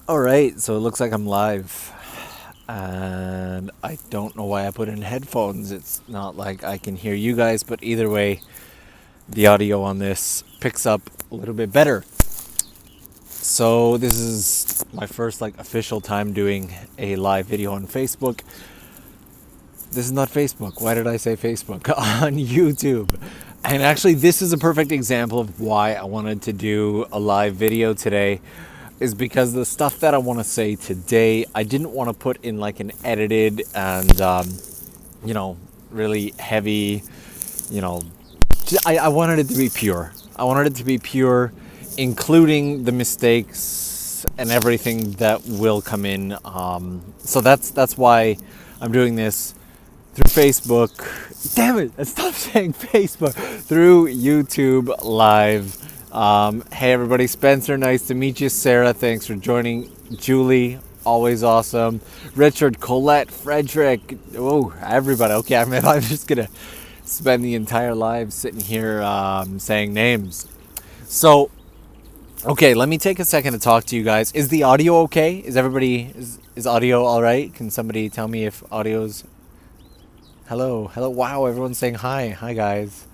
All right, so it looks like I'm live. And I don't know why I put in headphones. It's not like I can hear you guys, but either way, the audio on this picks up a little bit better. So this is my first official time doing a live video on Facebook. This is not Facebook. Why did I say Facebook? On YouTube. And actually, this is a perfect example of why I wanted to do a live video today, is because the stuff that I want to say today, I didn't want to put in an edited and, really heavy, you know, I wanted it to be pure. I wanted it to be pure, including the mistakes and everything that will come in. So that's why I'm doing this through Facebook. Damn it! Stop saying Facebook. Through YouTube Live. Hey everybody, Spencer, nice to meet you. Sarah, thanks for joining. Julie, always awesome. Richard, Colette, Frederick, oh, everybody. Okay, I'm just gonna spend the entire live sitting here saying names. So, okay, let me take a second to talk to you guys. Is the audio okay? Is everybody, is audio all right? Can somebody tell me if audio's... Hello. Wow, everyone's saying hi. Hi, guys.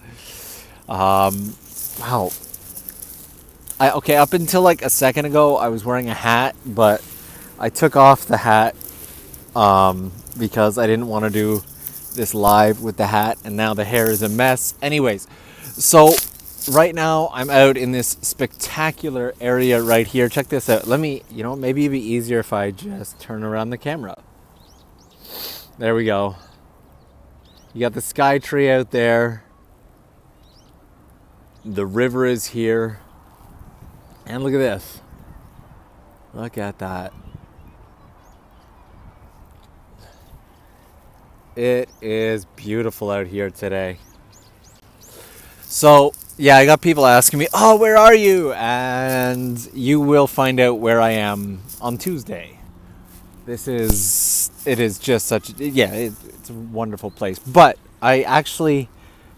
Wow. Okay, up until a second ago, I was wearing a hat, but I took off the hat because I didn't want to do this live with the hat, and now the hair is a mess. Anyways, so right now I'm out in this spectacular area right here. Check this out. Let me, maybe it'd be easier if I just turn around the camera. There we go. You got the sky tree out there. The river is here. And look at this. Look at that. It is beautiful out here today. So, yeah, I got people asking me, oh, where are you? And you will find out where I am on Tuesday. It is just such, it's a wonderful place. But I actually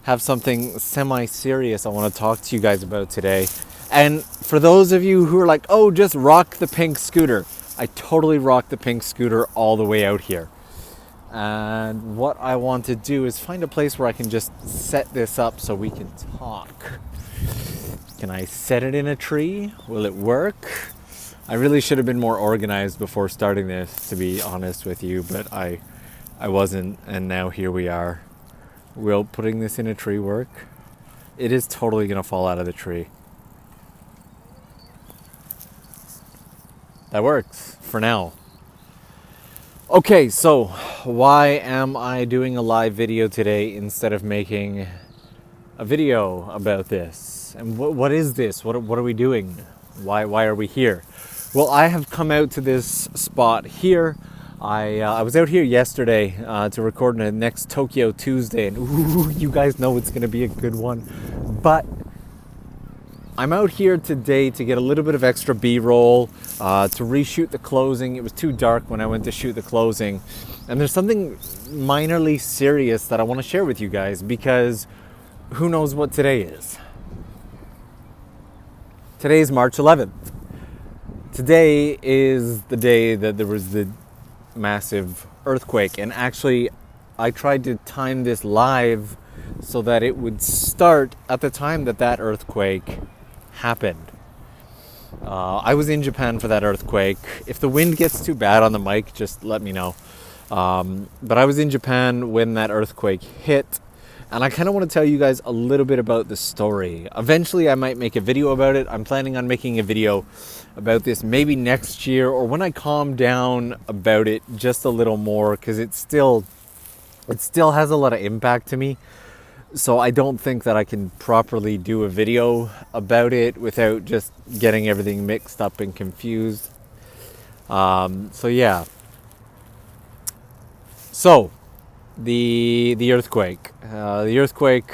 have something semi-serious I want to talk to you guys about today. And for those of you who are like, oh, just rock the pink scooter. I totally rock the pink scooter all the way out here. And what I want to do is find a place where I can just set this up so we can talk. Can I set it in a tree? Will it work? I really should have been more organized before starting this, to be honest with you, but I wasn't, and now here we are. Will putting this in a tree work? It is totally going to fall out of the tree. That works for now. Okay, so why am I doing a live video today instead of making a video about this? And what is this? What are we doing? Why are we here? Well, I have come out to this spot here. I was out here yesterday to record the next Tokyo Tuesday, and ooh, you guys know it's going to be a good one. But I'm out here today to get a little bit of extra B-roll, to reshoot the closing. It was too dark when I went to shoot the closing. And there's something minorly serious that I want to share with you guys, because who knows what today is. Today is March 11th. Today is the day that there was the massive earthquake. And actually, I tried to time this live so that it would start at the time that earthquake happened. I was in Japan for that earthquake. If the wind gets too bad on the mic, just let me know. But I was in Japan when that earthquake hit, and I kind of want to tell you guys a little bit about the story. Eventually, I might make a video about it. I'm planning on making a video about this maybe next year, or when I calm down about it just a little more, because it still has a lot of impact to me. So I don't think that I can properly do a video about it without just getting everything mixed up and confused. So yeah. So the earthquake. The earthquake.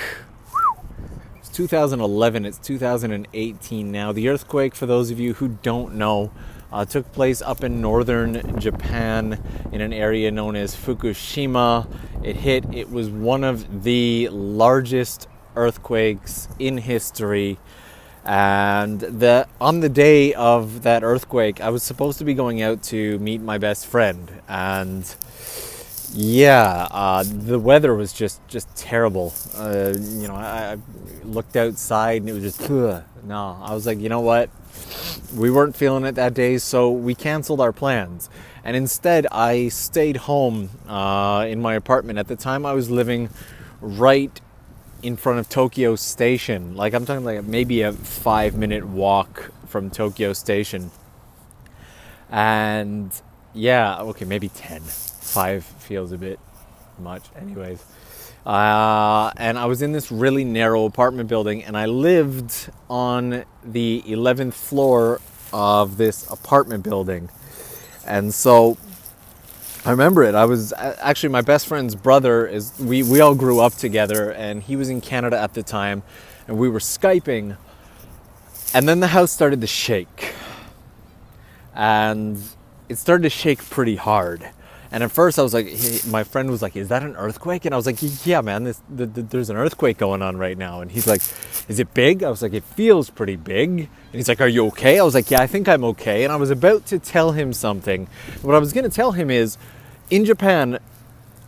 It's 2011. It's 2018 now. The earthquake, for those of you who don't know, took place up in northern Japan in an area known as Fukushima. It was one of the largest earthquakes in history, And on the day of that earthquake, I was supposed to be going out to meet my best friend, and the weather was just terrible. I looked outside and it was just no. I was like, you know what? We weren't feeling it that day, so we canceled our plans. And instead, I stayed home in my apartment. At the time, I was living right in front of Tokyo Station. Like, I'm talking like maybe a 5-minute walk from Tokyo Station. And yeah, okay, maybe 10. 5 feels a bit much. Anyways. And I was in this really narrow apartment building, and I lived on the 11th floor of this apartment building. And so I remember it. I was actually, my best friend's brother we all grew up together, and he was in Canada at the time, and we were Skyping, and then the house started to shake, and it started to shake pretty hard. And at first I was like, my friend was like, is that an earthquake? And I was like, yeah, man, there's an earthquake going on right now. And he's like, is it big? I was like, it feels pretty big. And he's like, are you okay? I was like, yeah, I think I'm okay. And I was about to tell him something. What I was going to tell him is, in Japan,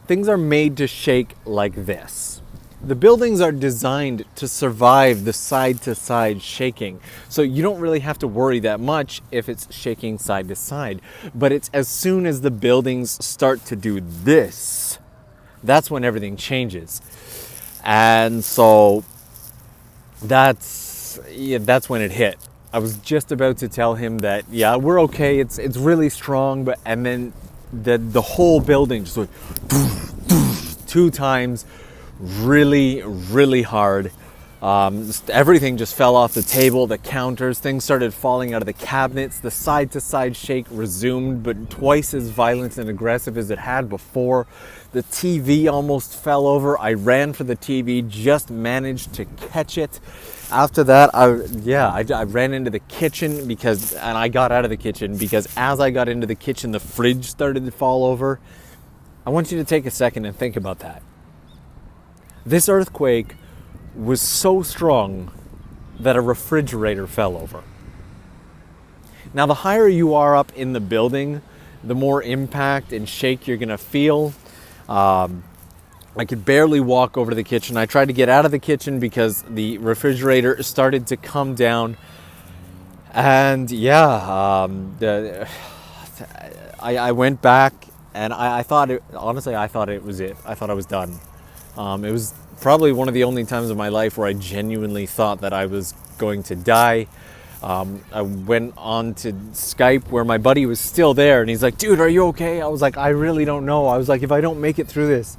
things are made to shake like this. The buildings are designed to survive the side-to-side shaking. So you don't really have to worry that much if it's shaking side to side. But it's as soon as the buildings start to do this, that's when everything changes. And so that's when it hit. I was just about to tell him that, yeah, we're okay. It's really strong, and then the whole building just went 2 times. Really, really hard. Everything just fell off the table, the counters, things started falling out of the cabinets. The side-to-side shake resumed, but twice as violent and aggressive as it had before. The TV almost fell over. I ran for the TV, just managed to catch it. After that, I ran into the kitchen and I got out of the kitchen because as I got into the kitchen, the fridge started to fall over. I want you to take a second and think about that. This earthquake was so strong that a refrigerator fell over. Now, the higher you are up in the building, the more impact and shake you're going to feel. I could barely walk over to the kitchen. I tried to get out of the kitchen because the refrigerator started to come down. And I went back, and I thought it was it. I thought I was done. It was probably one of the only times in my life where I genuinely thought that I was going to die. I went on to Skype where my buddy was still there, and he's like, dude, are you okay? I was like, I really don't know. I was like, if I don't make it through this.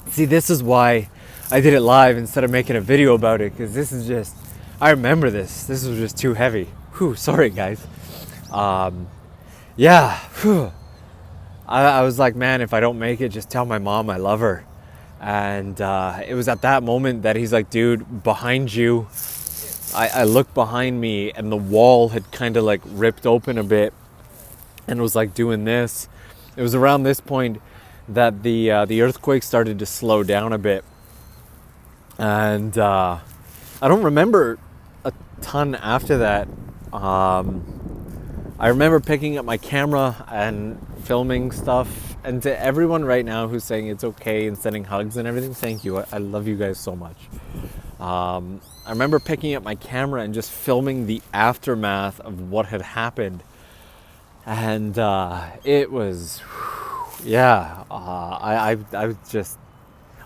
See, this is why I did it live instead of making a video about it, because this is just, I remember this. This was just too heavy. Sorry, guys. I was like, man, if I don't make it, just tell my mom I love her. And it was at that moment that he's like, dude, behind you. I looked behind me, and the wall had kind of like ripped open a bit and was like doing this. It was around this point that the earthquake started to slow down a bit. And I don't remember a ton after that. I remember picking up my camera and filming stuff. And to everyone right now who's saying it's okay and sending hugs and everything, thank you. I love you guys so much. I remember picking up my camera and just filming the aftermath of what had happened. And it was,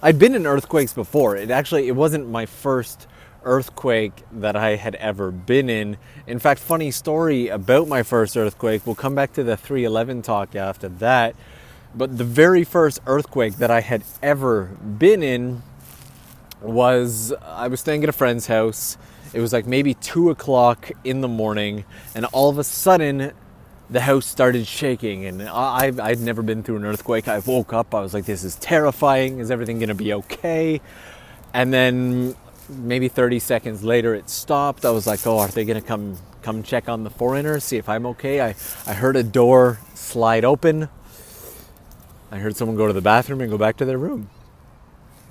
I'd been in earthquakes before. It wasn't my first earthquake that I had ever been in. In fact, funny story about my first earthquake. We'll come back to the 311 talk after that. But the very first earthquake that I had ever been in was, I was staying at a friend's house. It was like maybe 2 o'clock in the morning, and all of a sudden the house started shaking, and I'd never been through an earthquake. I woke up, I was like, this is terrifying. Is everything gonna be okay? And then maybe 30 seconds later it stopped. I was like, oh, are they gonna come check on the foreigner, see if I'm okay? I heard a door slide open. I heard someone go to the bathroom and go back to their room.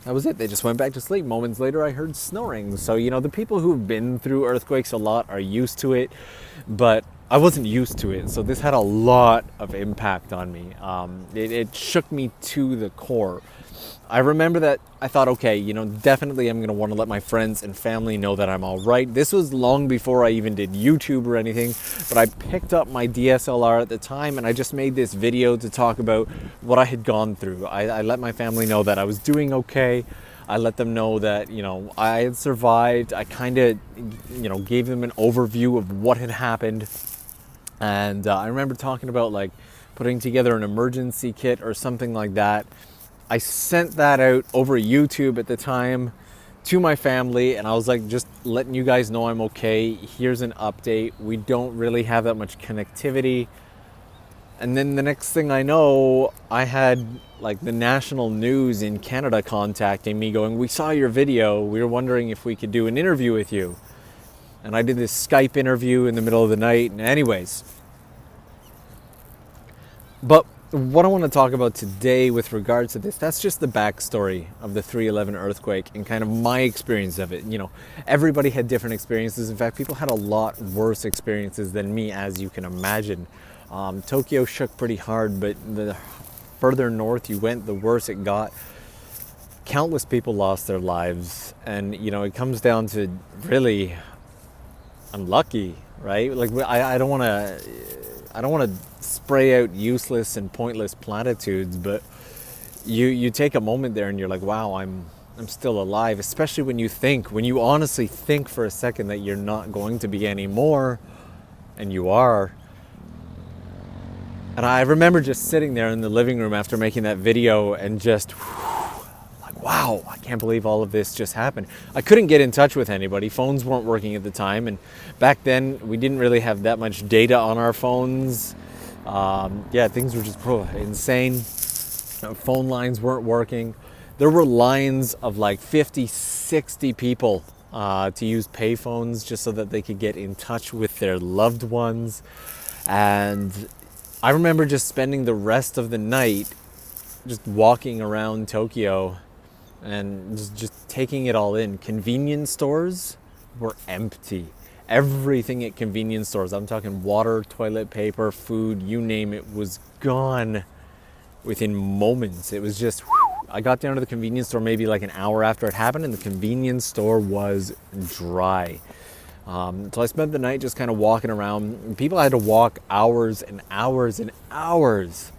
That was it. They just went back to sleep. Moments later, I heard snoring. So, the people who've been through earthquakes a lot are used to it, but I wasn't used to it. So this had a lot of impact on me. It shook me to the core. I remember that I thought, okay, definitely I'm going to want to let my friends and family know that I'm all right. This was long before I even did YouTube or anything, but I picked up my DSLR at the time and I just made this video to talk about what I had gone through. I let my family know that I was doing okay. I let them know that, I had survived. I kind of, gave them an overview of what had happened. And I remember talking about like putting together an emergency kit or something like that. I sent that out over YouTube at the time to my family, and I was like, just letting you guys know I'm okay. Here's an update. We don't really have that much connectivity. And then the next thing I know, I had like the national news in Canada contacting me going, we saw your video. We were wondering if we could do an interview with you. And I did this Skype interview in the middle of the night. And anyways, but what I want to talk about today with regards to this, that's just the backstory of the 3/11 earthquake and kind of my experience of it. Everybody had different experiences. In fact, people had a lot worse experiences than me, as you can imagine. Tokyo shook pretty hard, but the further north you went, the worse it got. Countless people lost their lives, and it comes down to really unlucky, right? Like I don't want to spray out useless and pointless platitudes, but you take a moment there and you're like, wow, I'm still alive, especially when you honestly think for a second that you're not going to be anymore, and you are. And I remember just sitting there in the living room after making that video and just like, wow, I can't believe all of this just happened. I couldn't get in touch with anybody. Phones weren't working at the time, and back then we didn't really have that much data on our phones. Things were just insane. Phone lines weren't working. There were lines of like 50, 60 people to use payphones just so that they could get in touch with their loved ones. And I remember just spending the rest of the night just walking around Tokyo and just taking it all in. Convenience stores were empty. Everything at convenience stores, I'm talking water, toilet paper, food, you name it, was gone within moments. It was just, I got down to the convenience store maybe like an hour after it happened, and the convenience store was dry. So I spent the night just kind of walking around. People had to walk hours and hours and hours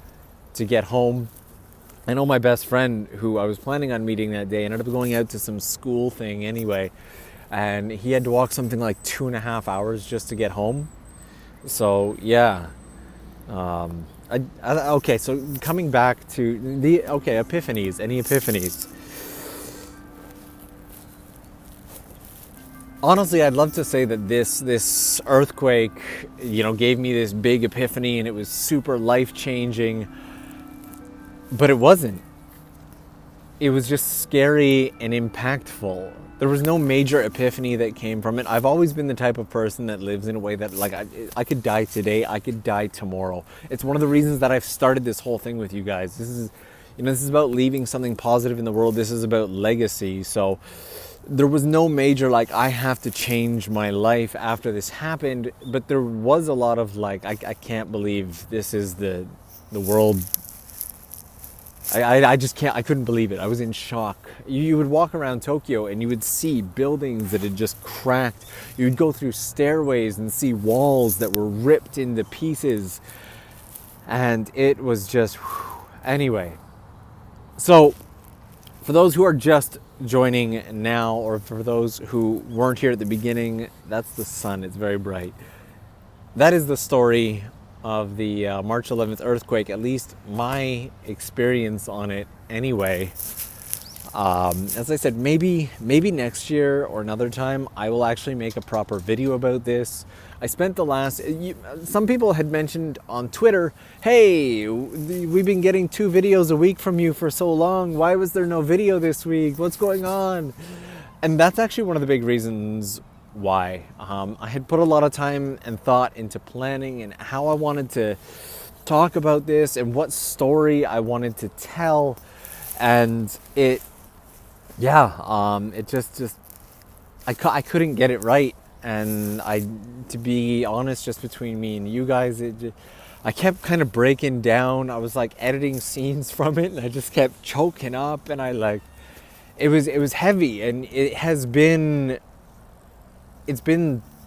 to get home. I know my best friend, who I was planning on meeting that day, ended up going out to some school thing anyway, and he had to walk something like 2.5 hours just to get home. So yeah. Okay, so coming back to epiphanies. Any epiphanies? Honestly, I'd love to say that this earthquake, gave me this big epiphany and it was super life-changing, but it wasn't. It was just scary and impactful. There was no major epiphany that came from it. I've always been the type of person that lives in a way that, like, I could die today, I could die tomorrow. It's one of the reasons that I've started this whole thing with you guys. This is about leaving something positive in the world. This is about legacy. So there was no major, like, I have to change my life after this happened, but there was a lot of, like, I can't believe this is the world. I just can't, I couldn't believe it. I was in shock. You would walk around Tokyo and you would see buildings that had just cracked. You would go through stairways and see walls that were ripped into pieces. And it was just, anyway. So, for those who are just joining now, or for those who weren't here at the beginning, that's the sun. It's very bright. That is the story of the March 11th earthquake, at least my experience on it anyway. As I said, maybe next year or another time I will actually make a proper video about this. I spent the last, some people had mentioned on Twitter, hey, we've been getting 2 videos a week from you for so long. Why was there no video this week? What's going on? And that's actually one of the big reasons why. I had put a lot of time and thought into planning and how I wanted to talk about this and what story I wanted to tell, and it yeah, it just I couldn't get it right, and to be honest, just between me and you guys, I kept kind of breaking down. I was like editing scenes from it, and I just kept choking up, and it was heavy, and it's been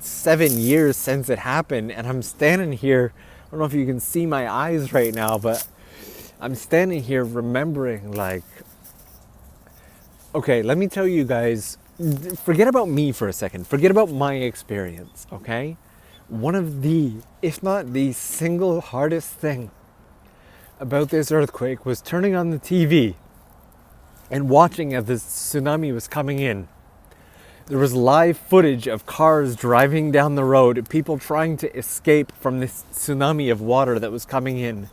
7 years since it happened, and I'm standing here. I don't know if you can see my eyes right now, but I'm standing here remembering, like, okay, let me tell you guys, forget about me for a second. Forget about my experience, okay? One of the, if not the single hardest thing about this earthquake was turning on the TV and watching as this tsunami was coming in. There was live footage of cars driving down the road, people trying to escape from this tsunami of water that was coming in.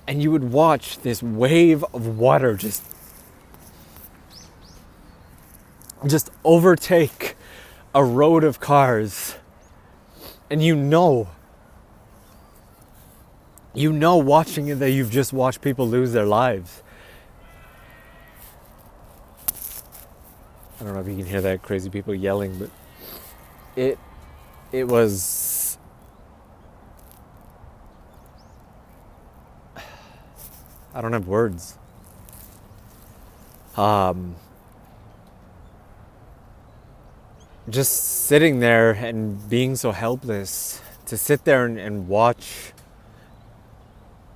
And you would watch this wave of water just overtake a road of cars. And you know watching it that you've just watched people lose their lives. I don't know if you can hear that, crazy people yelling, but it was, I don't have words. Just sitting there and being so helpless, to sit there and watch.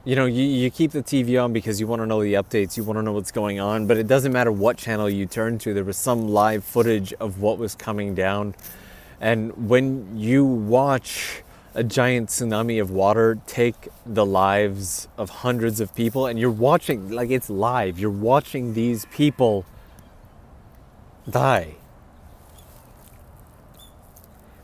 You know, you keep the TV on because you want to know the updates, you want to know what's going on, but it doesn't matter what channel you turn to, there was some live footage of what was coming down. And when you watch a giant tsunami of water take the lives of hundreds of people, and you're watching, like, it's live, you're watching these people die.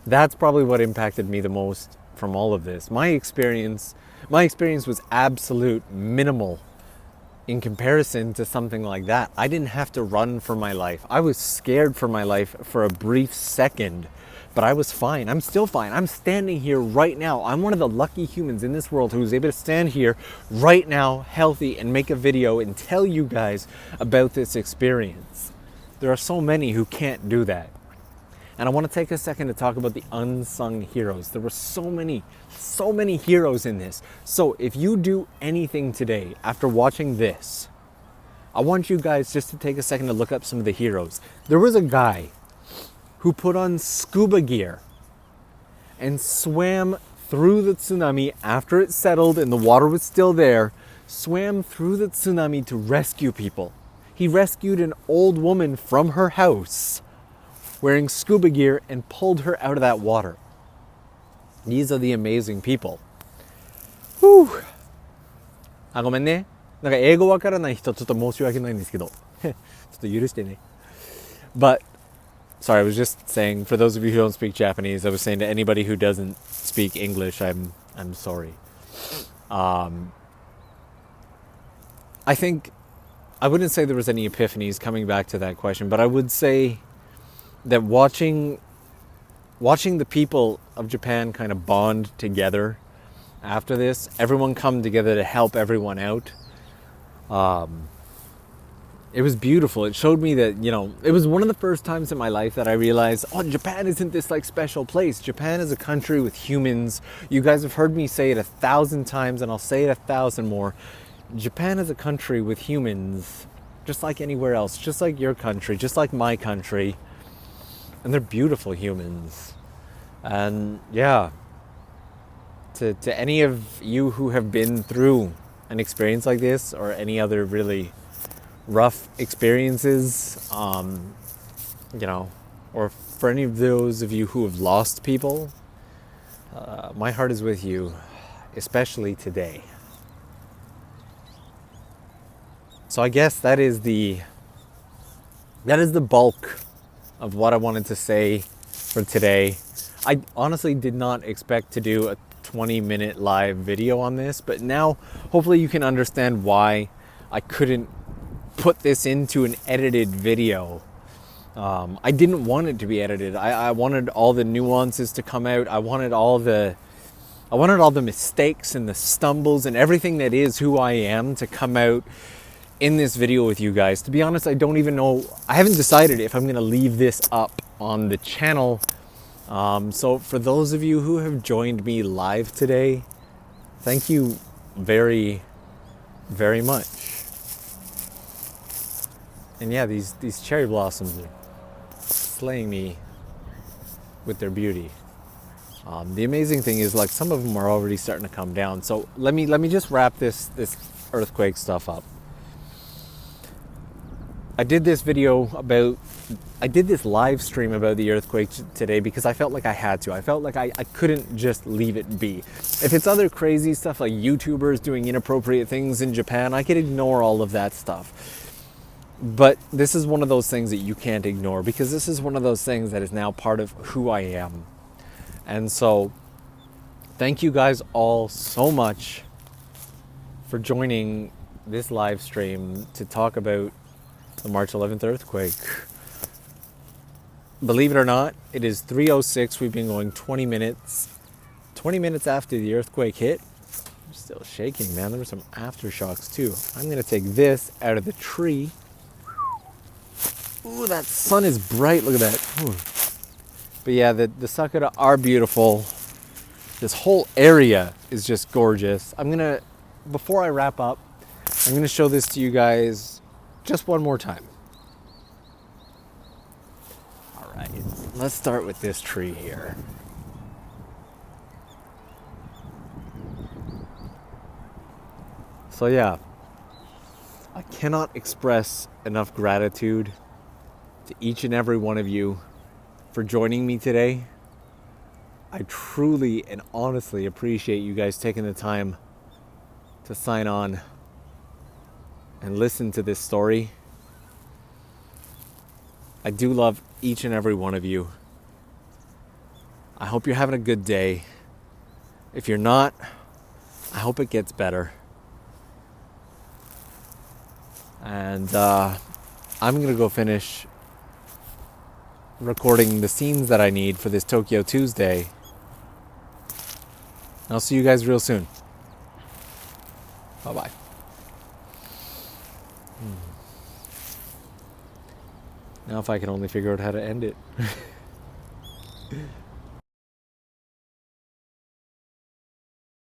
That's probably what impacted me the most from all of this. My experience was absolute minimal in comparison to something like that. I didn't have to run for my life. I was scared for my life for a brief second, but I was fine. I'm still fine. I'm standing here right now. I'm one of the lucky humans in this world who's able to stand here right now, healthy, and make a video and tell you guys about this experience. There are so many who can't do that. And I want to take a second to talk about the unsung heroes. There were so many heroes in this. So if you do anything today after watching this, I want you guys just to take a second to look up some of the heroes. There was a guy who put on scuba gear and swam through the tsunami after it settled and the water was still there, swam through the tsunami to rescue people. He rescued an old woman from her house wearing scuba gear and pulled her out of that water. These are the amazing people. Whew. ごめんね。なんか英語わからない人ちょっと申し訳ないんですけど。ちょっと許してね。But, sorry, I was just saying, for those of you who don't speak Japanese, I was saying to anybody who doesn't speak English, I'm sorry. I think, I wouldn't say there was any epiphanies coming back to that question, but I would say that watching the people of Japan kind of bond together after this, everyone come together to help everyone out. It was beautiful. It showed me that, it was one of the first times in my life that I realized, Japan isn't this like special place. Japan is a country with humans. You guys have heard me say it 1,000 times, and I'll say it 1,000 more. Japan is a country with humans, just like anywhere else, just like your country, just like my country. And they're beautiful humans. And yeah, to any of you who have been through an experience like this, or any other really rough experiences, or for any of those of you who have lost people, my heart is with you, especially today. So I guess that is the bulk of what I wanted to say for today. I honestly did not expect to do a 20-minute live video on this, but now hopefully you can understand why I couldn't put this into an edited video. I didn't want it to be edited. I wanted all the nuances to come out. I wanted all the mistakes and the stumbles and everything that is who I am to come out in this video with you guys. To be honest, I don't even know, I haven't decided if I'm gonna leave this up on the channel. So for those of you who have joined me live today, thank you very, very much. And yeah, these cherry blossoms are slaying me with their beauty. The amazing thing is, like, some of them are already starting to come down. So let me just wrap this earthquake stuff up. I did this live stream about the earthquake today because I felt like I had to. I felt like I couldn't just leave it be. If it's other crazy stuff like YouTubers doing inappropriate things in Japan, I could ignore all of that stuff. But this is one of those things that you can't ignore, because this is one of those things that is now part of who I am. And so thank you guys all so much for joining this live stream to talk about the March 11th earthquake. Believe it or not, it is 3:06. We've been going 20 minutes. 20 minutes after the earthquake hit. I'm still shaking, man. There were some aftershocks too. I'm going to take this out of the tree. Ooh, that sun is bright. Look at that. Ooh. But yeah, the sakura are beautiful. This whole area is just gorgeous. Before I wrap up, I'm going to show this to you guys just one more time. All right, let's start with this tree here. So yeah, I cannot express enough gratitude to each and every one of you for joining me today. I truly and honestly appreciate you guys taking the time to sign on and listen to this story. I do love each and every one of you. I hope you're having a good day. If you're not, I hope it gets better. And I'm gonna go finish recording the scenes that I need for this Tokyo Tuesday. I'll see you guys real soon. Bye-bye. Now if I can only figure out how to end it.